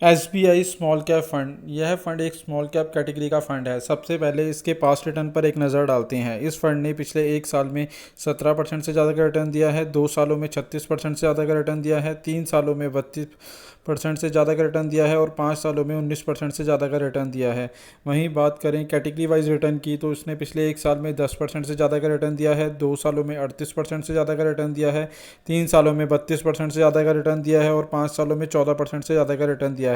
SBI small cap fund. यह fund एक small cap category का फंड है। सबसे पहले इसके पास्ट रिटर्न पर एक नज़र डालते हैं। इस फंड ने पिछले एक साल में 17% से ज़्यादा का रिटर्न दिया है, 2 सालों में 36% से ज़्यादा का रिटर्न दिया है, 3 सालों में 32% से ज़्यादा का रिटर्न दिया है और 5 सालों में 19% से ज़्यादा का रिटर्न दिया है। वहीं बात करें कैटेगरी वाइज रिटर्न की, तो इसने पिछले एक साल में 10% से ज़्यादा का रिटर्न दिया है, 2 सालों में 38% से ज़्यादा का रिटर्न दिया है, 3 सालों में 32% से ज़्यादा का रिटर्न दिया है और 5 सालों में 14% से ज़्यादा का रिटर्न दिया है।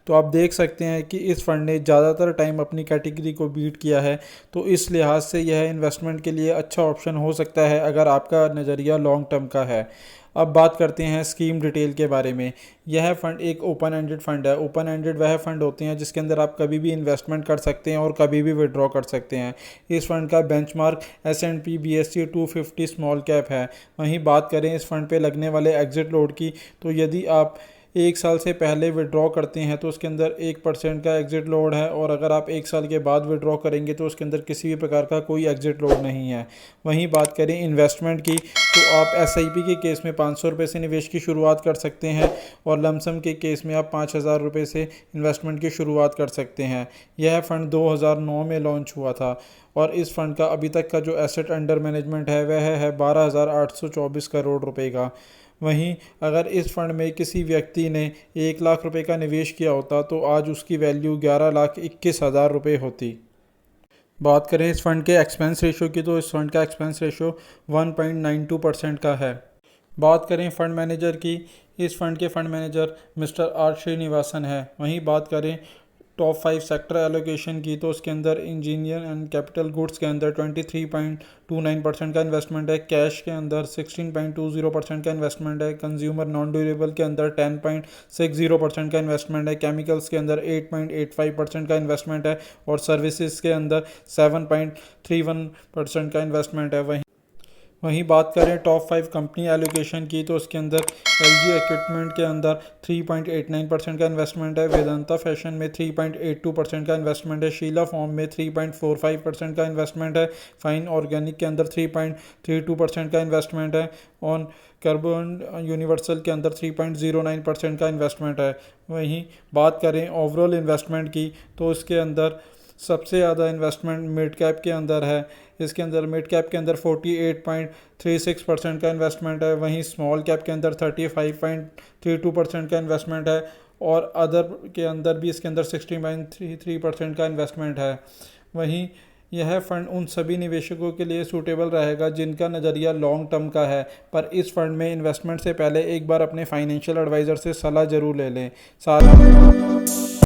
तो आप देख सकते हैं कि इस फंड ने ज़्यादातर टाइम अपनी कैटेगरी को बीट किया है। तो इस लिहाज से यह इन्वेस्टमेंट के लिए अच्छा ऑप्शन हो सकता है अगर आपका नज़रिया लॉन्ग टर्म का है। अब बात करते हैं स्कीम डिटेल के बारे में। यह फंड एक ओपन एंडेड फंड है। ओपन एंडेड वह फंड होते हैं जिसके अंदर आप कभी भी इन्वेस्टमेंट कर सकते हैं और कभी भी विड्रॉ कर सकते हैं। इस फंड का benchmark S&P BSE 250 small cap है। वहीं बात करें इस फंड पे लगने वाले एग्जिट लोड की, तो यदि आप एक साल से पहले विड्रॉ करते हैं तो उसके अंदर 1% का एग्जिट लोड है, और अगर आप एक साल के बाद विड्रॉ करेंगे तो उसके अंदर किसी भी प्रकार का कोई एग्जिट लोड नहीं है। वहीं बात करें इन्वेस्टमेंट की, तो आप SIP के केस में 500 रुपये से निवेश की शुरुआत कर सकते हैं और लमसम के केस में आप 5000 रुपये से इन्वेस्टमेंट की शुरुआत कर सकते हैं। यह फ़ंड 2009 में लॉन्च हुआ था और इस फंड का अभी तक का जो एसेट अंडर मैनेजमेंट है वह है 12,824 करोड़ रुपए का। वहीं अगर इस फंड में किसी व्यक्ति ने 1 लाख रुपए का निवेश किया होता तो आज उसकी वैल्यू 11,21,000 रुपये होती। बात करें इस फंड के एक्सपेंस रेशो की, तो इस फंड का एक्सपेंस रेशो 1.92% का है। बात करें फंड मैनेजर की, इस फंड के fund manager mister R Srinivasan है। वहीं बात करें टॉप 5 सेक्टर एलोकेशन की, तो उसके अंदर इंजीनियर एंड कैपिटल गुड्स के अंदर 23.29% का इन्वेस्टमेंट है, कैश के अंदर 16.20% का इन्वेस्टमेंट है, कंज्यूमर नॉन ड्यूरेबल के अंदर 10.60% का इन्वेस्टमेंट है, केमिकल्स के अंदर 8.85% का इन्वेस्टमेंट है और सर्विसेज के अंदर 7.31% का इन्वेस्टमेंट है। वहीं बात करें टॉप 5 कंपनी एलोकेशन की, तो उसके अंदर LG इक्विपमेंट के अंदर 3.89% का इन्वेस्टमेंट है, वेदांता फैशन में 3.82% का इन्वेस्टमेंट है, शीला फॉर्म में 3.45% का इन्वेस्टमेंट है, फाइन ऑर्गेनिक के अंदर 3.32% का इन्वेस्टमेंट है, ऑन कार्बन यूनिवर्सल के अंदर 3.09% का इन्वेस्टमेंट है। वहीं बात करें ओवरऑल इन्वेस्टमेंट की, तो इसके अंदर सबसे ज़्यादा इन्वेस्टमेंट मिड कैप के अंदर है। इसके अंदर मिड कैप के अंदर 48.36% का इन्वेस्टमेंट है, वहीं स्मॉल कैप के अंदर 35.32% का इन्वेस्टमेंट है और अदर के अंदर भी इसके अंदर 16.33% का इन्वेस्टमेंट है। वहीं यह फंड उन सभी निवेशकों के लिए सूटेबल रहेगा जिनका नज़रिया लॉन्ग टर्म का है, पर इस फंड में इन्वेस्टमेंट से पहले एक बार अपने फाइनेंशियल एडवाइज़र से सलाह ज़रूर ले लें।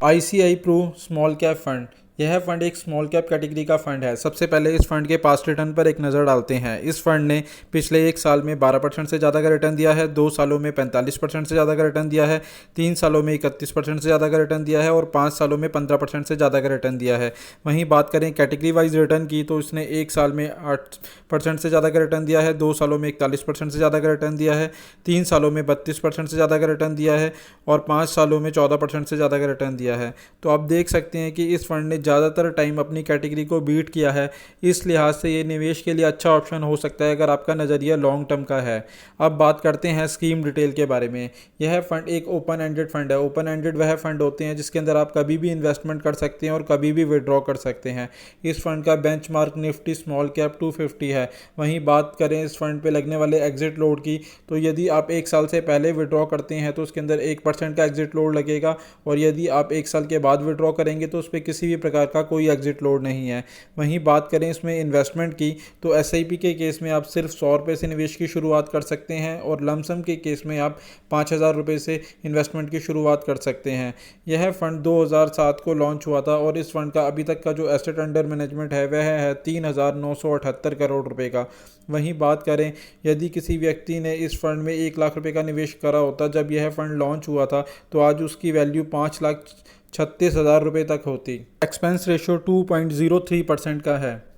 ICI pro small cap fund. यह फंड एक स्मॉल कैप कैटेगरी का फंड है। सबसे पहले इस फंड के पास्ट रिटर्न पर एक नज़र डालते हैं। इस फंड ने पिछले एक साल में 12% से ज़्यादा का रिटर्न दिया है, 2 सालों में 45% से ज़्यादा का रिटर्न दिया है, 3 सालों में 31% से ज़्यादा का रिटर्न दिया है और 5 सालों में 15% से ज़्यादा का रिटर्न दिया है। वहीं बात करें कैटेगरी वाइज रिटर्न की, तो इसने एक साल में 8% से ज़्यादा का रिटर्न दिया है, 2 सालों में 41% से ज़्यादा का रिटर्न दिया है, 3 सालों में 32% से ज़्यादा का रिटर्न दिया है और 5 सालों में 14% से ज़्यादा का रिटर्न दिया है। तो आप देख सकते हैं कि इस फंड ने ज़्यादातर टाइम अपनी कैटेगरी को बीट किया है। इस लिहाज से ये निवेश के लिए अच्छा ऑप्शन हो सकता है अगर आपका नज़रिया लॉन्ग टर्म का है। अब बात करते हैं स्कीम डिटेल के बारे में। यह फंड एक ओपन एंडेड फंड है। ओपन एंडेड वह फंड होते हैं जिसके अंदर आप कभी भी इन्वेस्टमेंट कर सकते हैं और कभी भी विड्रॉ कर सकते हैं। इस फंड का बेंचमार्क निफ्टी स्मॉल कैप 250 है। वहीं बात करें इस फंड पे लगने वाले एग्जिट लोड की, तो यदि आप एक साल से पहले विड्रॉ करते हैं तो उसके अंदर 1% का एग्जिट लोड लगेगा और यदि आप एक साल के बाद विड्रॉ करेंगे तो उस पर किसी भी प्रकार का कोई एग्जिट लोड नहीं है। वहीं बात करें इसमें इन्वेस्टमेंट की, तो SIP के केस में आप सिर्फ 100 रुपये से निवेश की शुरुआत कर सकते हैं और लमसम के केस में आप 5000 रुपये से इन्वेस्टमेंट की शुरुआत कर सकते हैं। यह फंड 2007 को लॉन्च हुआ था और इस फंड का अभी तक का जो एसेट अंडर मैनेजमेंट है वह है 3,978 करोड़ रुपये का। वहीं बात करें यदि किसी व्यक्ति ने इस फंड में 1 लाख रुपये का निवेश करा होता जब यह फंड लॉन्च हुआ था, तो आज उसकी वैल्यू 5,36,000 रुपये तक होती। एक्सपेंस रेशो 2.03% का है।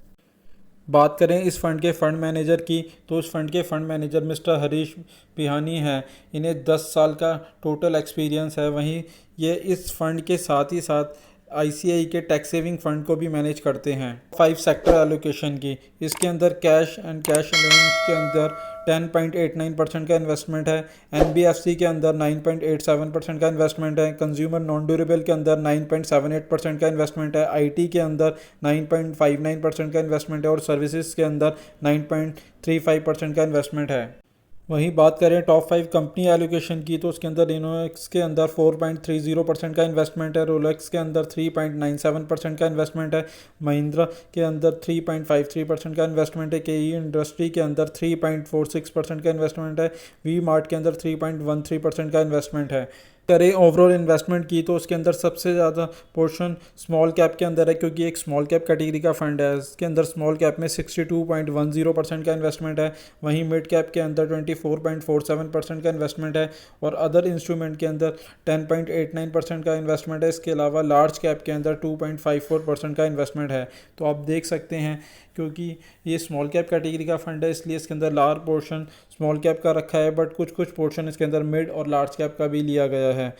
बात करें इस फंड के फंड मैनेजर की, तो इस फंड के फंड मैनेजर मिस्टर हरीश बिहानी हैं। इन्हें 10 साल का टोटल एक्सपीरियंस है। वहीं ये इस फंड के साथ ही साथ ICICI के टैक्स सेविंग फंड को भी मैनेज करते हैं। 5 सेक्टर एलोकेशन की, इसके अंदर कैश एंड कैश इक्विवेलेंट के अंदर 10.89% का इन्वेस्टमेंट है, NBFC के अंदर 9.87% का इन्वेस्टमेंट है, कंज्यूमर नॉन ड्यूरेबल के अंदर 9.78% का इन्वेस्टमेंट है, IT के अंदर 9.59% का इन्वेस्टमेंट है और सर्विसेज के अंदर 9.35% का इन्वेस्टमेंट है। वहीं बात करें टॉप 5 कंपनी एलोकेशन की, तो उसके अंदर इनोवेक्स के अंदर 4.30% का इन्वेस्टमेंट है, रोलेक्स के अंदर 3.97% का इन्वेस्टमेंट है, महिंद्रा के अंदर 3.53% का इन्वेस्टमेंट है, KE इंडस्ट्री के अंदर 3.46% का इन्वेस्टमेंट है, वी मार्ट के अंदर 3.13% का इन्वेस्टमेंट है। करें ओवरऑल इन्वेस्टमेंट की, तो उसके अंदर सबसे ज़्यादा पोर्शन स्मॉल कैप के अंदर है, क्योंकि एक स्मॉल कैप कैटेगरी का फंड है। इसके अंदर स्मॉल कैप में 62.10% का इन्वेस्टमेंट है, वहीं मिड कैप के अंदर 24.47% का इन्वेस्टमेंट है और अदर इंस्ट्रूमेंट के अंदर 10.89% का इन्वेस्टमेंट है। इसके अलावा लार्ज कैप के अंदर 2.54% का इन्वेस्टमेंट है। तो आप देख सकते हैं, क्योंकि ये स्मॉल कैप कैटेगरी का फंड है इसलिए इसके अंदर लार्ज पोर्शन स्मॉल कैप का रखा है, बट कुछ पोर्शन इसके अंदर मिड और लार्ज कैप का भी लिया गया है।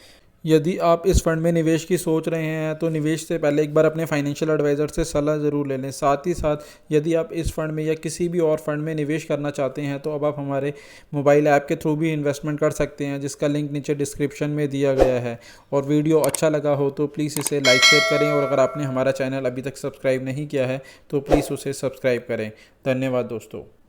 यदि आप इस फंड में निवेश की सोच रहे हैं तो निवेश से पहले एक बार अपने फाइनेंशियल एडवाइज़र से सलाह ज़रूर ले लें। साथ ही साथ यदि आप इस फंड में या किसी भी और फंड में निवेश करना चाहते हैं तो अब आप हमारे मोबाइल ऐप के थ्रू भी इन्वेस्टमेंट कर सकते हैं, जिसका लिंक नीचे डिस्क्रिप्शन में दिया गया है। और वीडियो अच्छा लगा हो तो प्लीज़ इसे लाइक शेयर करें और अगर आपने हमारा चैनल अभी तक सब्सक्राइब नहीं किया है तो प्लीज़ उसे सब्सक्राइब करें। धन्यवाद दोस्तों।